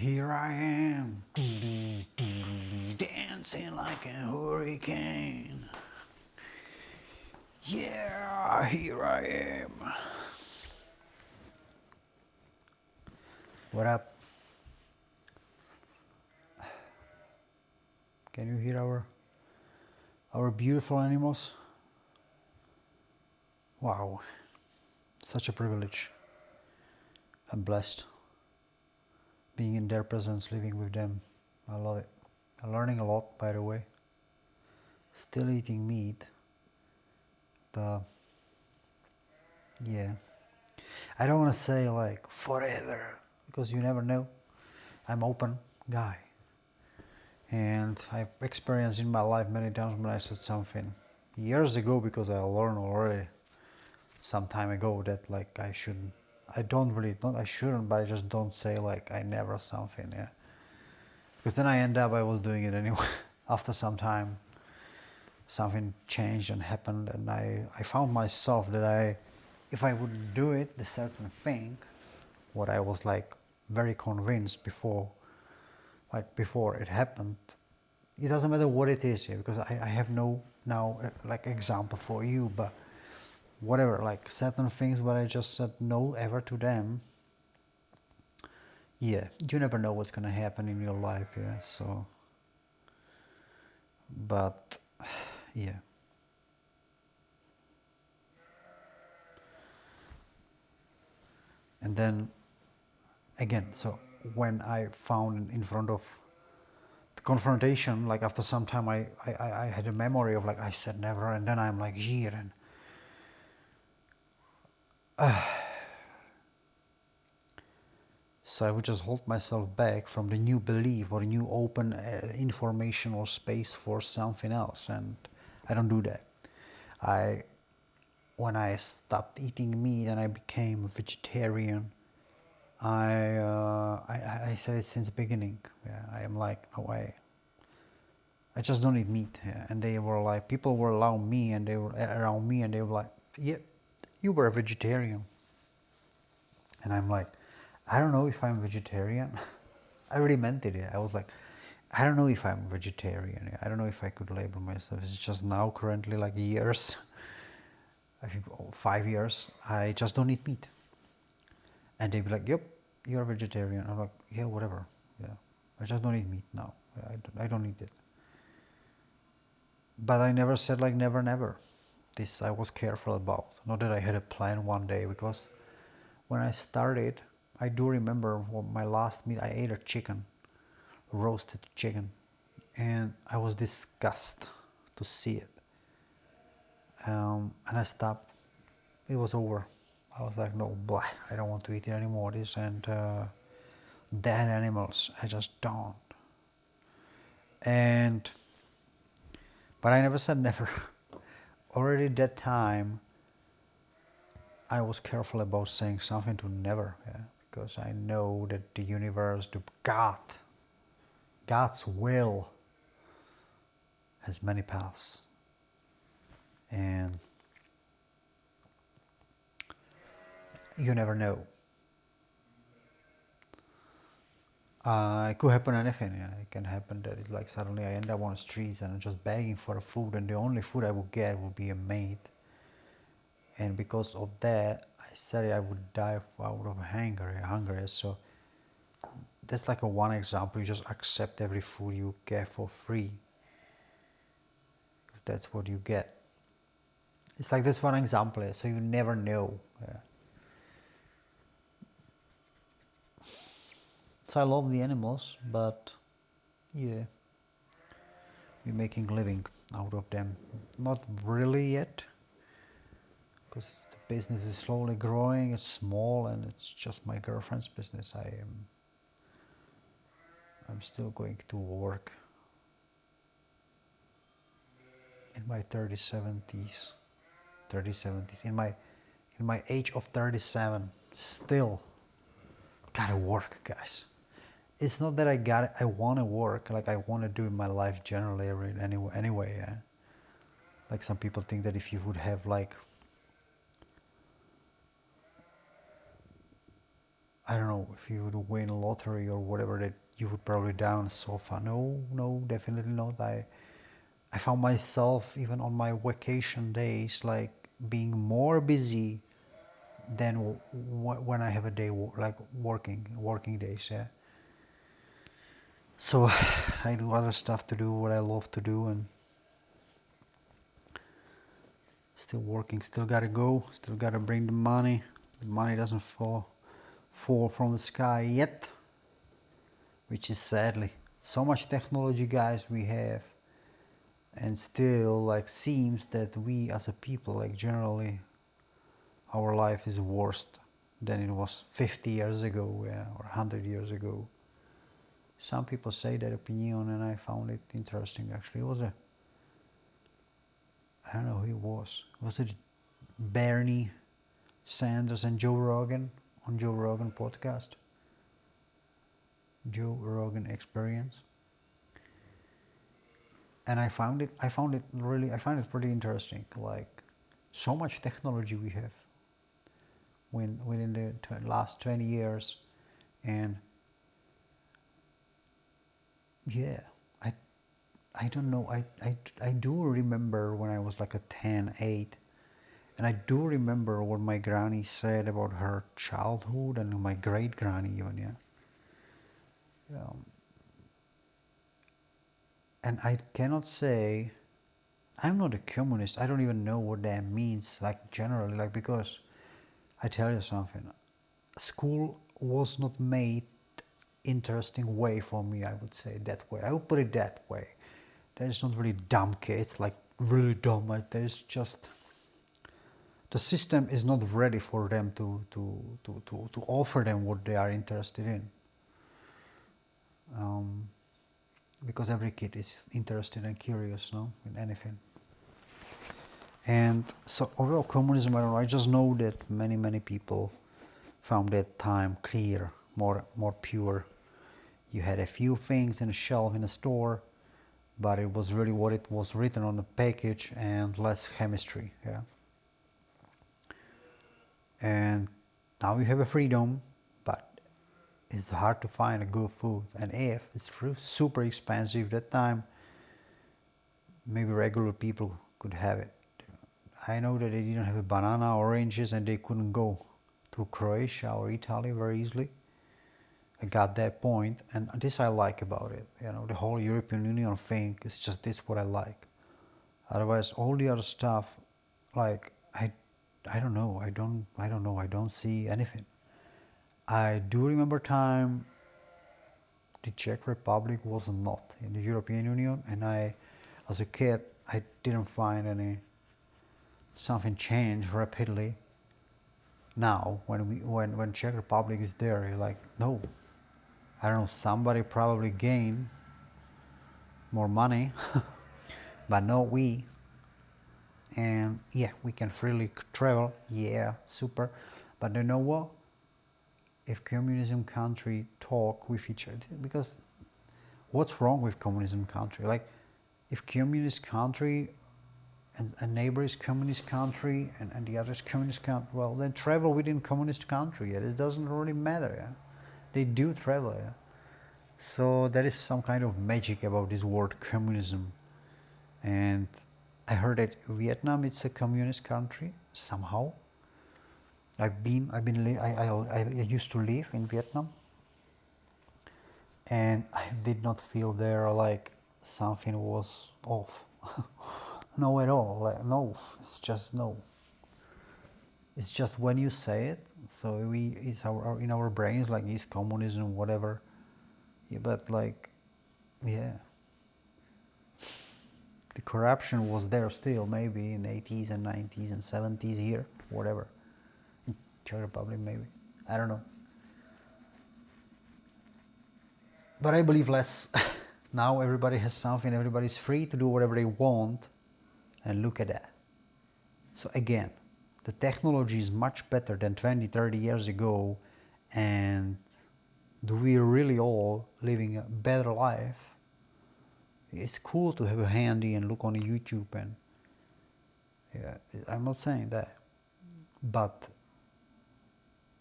Here I am, dancing like a hurricane. Yeah, here I am. What up? Can you hear our beautiful animals? Wow, such a privilege. I'm blessed being in their presence, living with them. I love it. I'm learning a lot, by the way. Still eating meat, but yeah. I don't want to say like forever because you never know. I'm open guy. And I've experienced in my life many times when I said something years ago because I learned already some time ago that like I shouldn't. I don't really, not I shouldn't, but I just don't say like I never something, yeah. Because then I was doing it anyway. After some time, something changed and happened, and I found myself that if I would do it, the certain thing, what I was like very convinced before, like before it happened, it doesn't matter what it is, yeah, because I have no now like example for you, but whatever, like certain things where I just said no ever to them, yeah, you never know what's gonna happen in your life, yeah, so, but, yeah. And then, again, so when I found in front of the confrontation, like after some time, I had a memory of like I said never, and then I'm like here, and so I would just hold myself back from the new belief or new open information or space for something else, and I don't do that. I when I stopped eating meat and I became a vegetarian, I said it since the beginning. Yeah, I am like no, I just don't eat meat. Yeah. And they were like, people were around me and they were like, yeah, you were a vegetarian. And I'm like, I don't know if I'm vegetarian. I really meant it. Yeah. I was like, I don't know if I'm vegetarian. Yeah. I don't know if I could label myself. It's just now currently like years, I think 5 years, I just don't eat meat. And they'd be like, yep, you're a vegetarian. I'm like, yeah, whatever. Yeah, I just don't eat meat now. I don't eat it. But I never said like never, never. This I was careful about. Not that I had a plan one day, because when I started, I do remember my last meat, I ate a chicken, roasted chicken, and I was disgusted to see it. And I stopped. It was over. I was like, no, blah, I don't want to eat it anymore. This and dead animals, I just don't. And but I never said never. Already that time, I was careful about saying something to never, yeah, because I know that the universe, the God's will has many paths, and you never know. It could happen anything. Yeah, it can happen that it, like suddenly I end up on the streets and I'm just begging for food, and the only food I would get would be a meat. And because of that, I said I would die out of hunger. So that's like a one example. You just accept every food you get for free, because that's what you get. It's like this one example, so you never know. Yeah. So I love the animals, but yeah, we're making a living out of them. Not really yet, because the business is slowly growing. It's small, and it's just my girlfriend's business. I'm still going to work in my 30s, 70s, in my age of 37, still gotta work, guys. It's not that I want to work, like I want to do in my life generally, anyway, yeah. Like some people think that if you would have like, I don't know, if you would win a lottery or whatever, that you would probably die on a sofa. No, no, definitely not. I found myself even on my vacation days like being more busy than when I have a day like working days. Yeah. So I do other stuff to do what I love to do, and still working. Still gotta go. Still gotta bring the money. The money doesn't fall from the sky yet, which is sadly so much technology, guys, we have, and still like seems that we as a people, like generally our life is worse than it was 50 years ago, yeah, or 100 years ago. Some people say that opinion, and I found it interesting actually. It was I don't know who it was. Was it Bernie Sanders and Joe Rogan on Joe Rogan podcast? Joe Rogan Experience. And I found it pretty interesting. Like, so much technology we have within the last 20 years, and yeah, I I don't know. I do remember when I was like a 10, 8, and I do remember what my granny said about her childhood, and my great granny even, yeah. And I cannot say I'm not a communist. I don't even know what that means, like generally, like, because I tell you something. School was not made interesting way for me, I would say that way. I would put it that way. There's not really dumb kids, like really dumb. Like, there's just the system is not ready for them to offer them what they are interested in. Because every kid is interested and curious, no, in anything. And so overall communism, I don't know, I just know that many people found that time clear, more pure. You had a few things in a shelf in a store, but it was really what it was written on the package, and less chemistry, yeah. And now you have a freedom, but it's hard to find a good food. And if it's super expensive that time, maybe regular people could have it. I know that they didn't have a banana, oranges, and they couldn't go to Croatia or Italy very easily. I got that point, and this I like about it. You know, the whole European Union thing is just this what I like. Otherwise, all the other stuff, like I don't know. I don't know. I don't see anything. I do remember time the Czech Republic was not in the European Union, and as a kid, I didn't find something change rapidly. Now, when Czech Republic is there, you're like, no, I don't know, somebody probably gained more money, but not we. And yeah, we can freely travel, yeah, super. But you know what? If communism country talk with each other, because what's wrong with communism country? Like, if communist country and a neighbor is communist country, and the other is communist country, well, then travel within communist country. Yeah, it doesn't really matter. Yeah, they do travel. Yeah, so there is some kind of magic about this word communism, and I heard that Vietnam is a communist country somehow. I used to live in Vietnam, and I did not feel there like something was off. No, at all. Like, no, it's just no. It's just when you say it, so it's in our brains, like, it's communism, whatever. Yeah, but like, yeah, the corruption was there still, maybe in 80s and 90s and 70s here, whatever. In Czech Republic, maybe. I don't know. But I believe less. Now everybody has something, everybody's free to do whatever they want, and look at that. So again, the technology is much better than 20, 30 years ago, and do we really all living a better life? It's cool to have a handy and look on YouTube, and yeah, I'm not saying that, but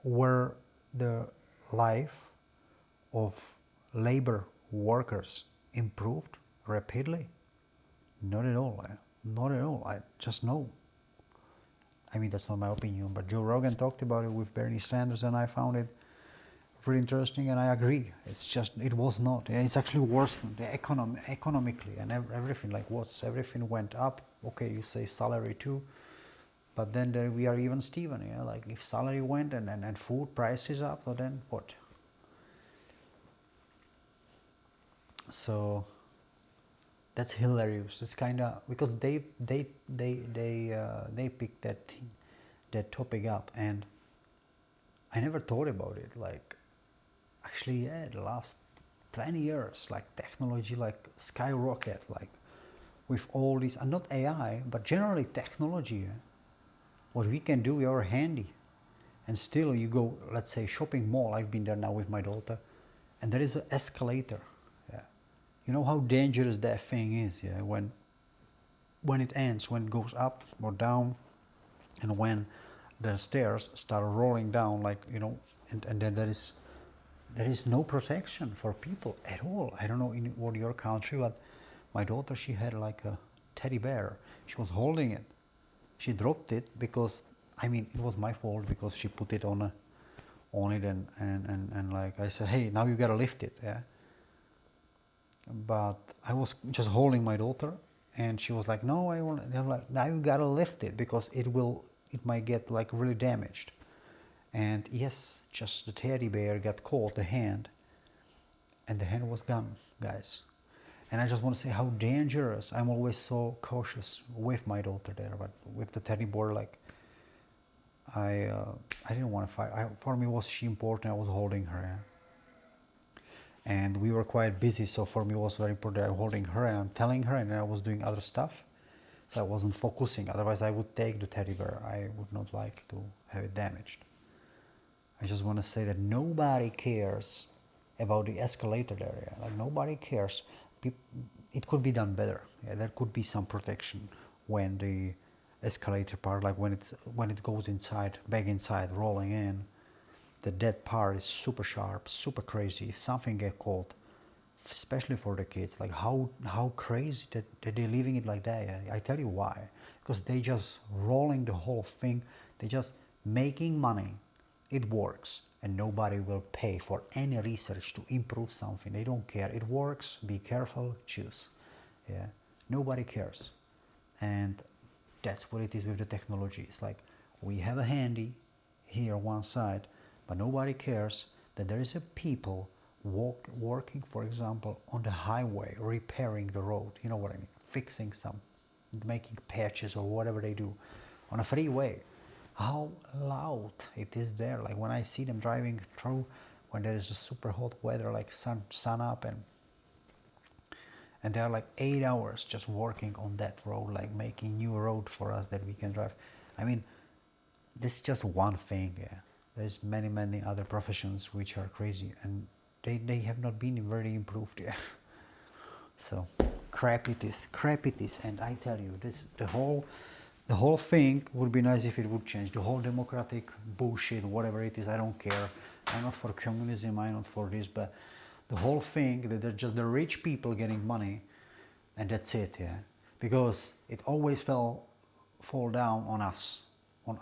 where the life of labor workers improved rapidly? Not at all. Not at all. I just know. I mean, that's not my opinion, but Joe Rogan talked about it with Bernie Sanders, and I found it really interesting, and I agree. It's just, it was not. It's actually worse than the economically and everything. Like, everything went up. Okay, you say salary too, but then there we are even Steven. Yeah, like if salary went and food prices up, so then what? So that's hilarious. It's kind of because they picked that topic up, and I never thought about it. Like, actually, yeah, the last 20 years, like technology, like skyrocket, like with all these, and not AI, but generally technology. What we can do, we are handy, and still you go, let's say shopping mall. I've been there now with my daughter, and there is an escalator. Yeah, you know how dangerous that thing is. Yeah, when it ends, when it goes up or down, and when the stairs start rolling down, like, you know, and then there is no protection for people at all. I don't know in what your country, but my daughter, she had like a teddy bear. She was holding it. She dropped it because, I mean, it was my fault because she put it on it, and like I said, hey, now you gotta lift it, yeah. But I was just holding my daughter, and she was like, no, I want. I'm like, now you gotta lift it because it might get like really damaged. And yes, just the teddy bear got caught, the hand, and the hand was gone, guys. And I just want to say how dangerous. I'm always so cautious with my daughter there, but with the teddy bear, like, I didn't want to fight. For me, was she important? I was holding her, yeah. And we were quite busy, so for me it was very important. I was holding her and I'm telling her, and I was doing other stuff, so I wasn't focusing. Otherwise, I would take the teddy bear. I would not like to have it damaged. I just want to say that nobody cares about the escalator area. Like, nobody cares. It could be done better. Yeah, there could be some protection when the escalator part, like when it goes inside, back inside, rolling in. That part is super sharp, super crazy. If something get caught, especially for the kids, like how crazy that they're leaving it like that. Yeah, I tell you why. Because they just rolling the whole thing. They just making money. It works, and nobody will pay for any research to improve something. They don't care. It works. Be careful. Choose. Yeah, nobody cares, and that's what it is with the technology. It's like we have a handy here one side, but nobody cares that there is a people working, for example, on the highway, repairing the road. You know what I mean? Fixing some, making patches or whatever they do on a freeway. How loud it is there. Like when I see them driving through when there is a super hot weather, like sun up, and they are like 8 hours just working on that road, like making new road for us that we can drive. I mean, this is just one thing. Yeah, there's many other professions which are crazy, and they have not been very improved. Yeah. So crap it is, and I tell you, the whole thing would be nice if it would change. The whole democratic bullshit, whatever it is, I don't care. I'm not for communism, I'm not for this, but the whole thing that they're just the rich people getting money, and that's it, yeah. Because it always fall down on us, on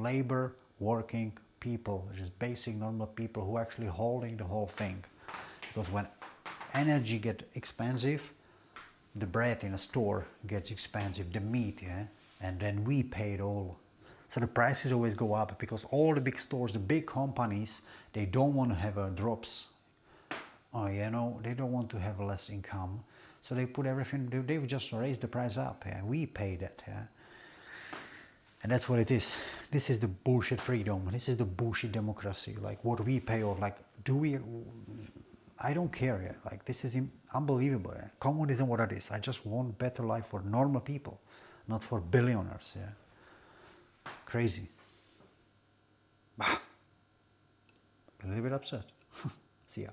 labor, working people, just basic normal people who are actually holding the whole thing. Because when energy gets expensive, the bread in a store gets expensive, the meat, yeah, and then we pay it all. So the prices always go up because all the big stores, the big companies, they don't want to have drops. You know, they don't want to have less income, so they put everything. They just raise the price up. Yeah, we pay that. Yeah, and that's what it is. This is the bullshit freedom. This is the bullshit democracy. Like what we pay, or like do we? I don't care. Yeah, like this is unbelievable. Yeah? Communism, what it is. I just want better life for normal people, not for billionaires. Yeah, crazy. A little bit upset. See ya.